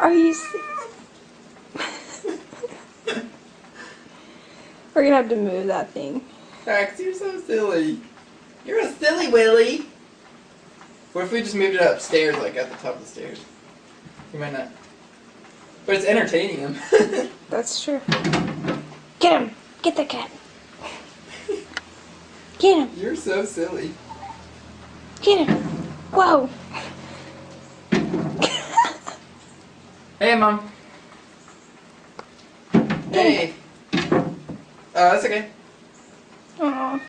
Are you We're gonna have to move that thing. Max, you're so silly. You're a silly Willy. What if we just moved it upstairs, like at the top of the stairs? You might not. But it's entertaining him. That's true. Get him! Get the cat! Get him! You're so silly. Get him! Whoa! Hey, Mom. Hey. That's okay. Aww.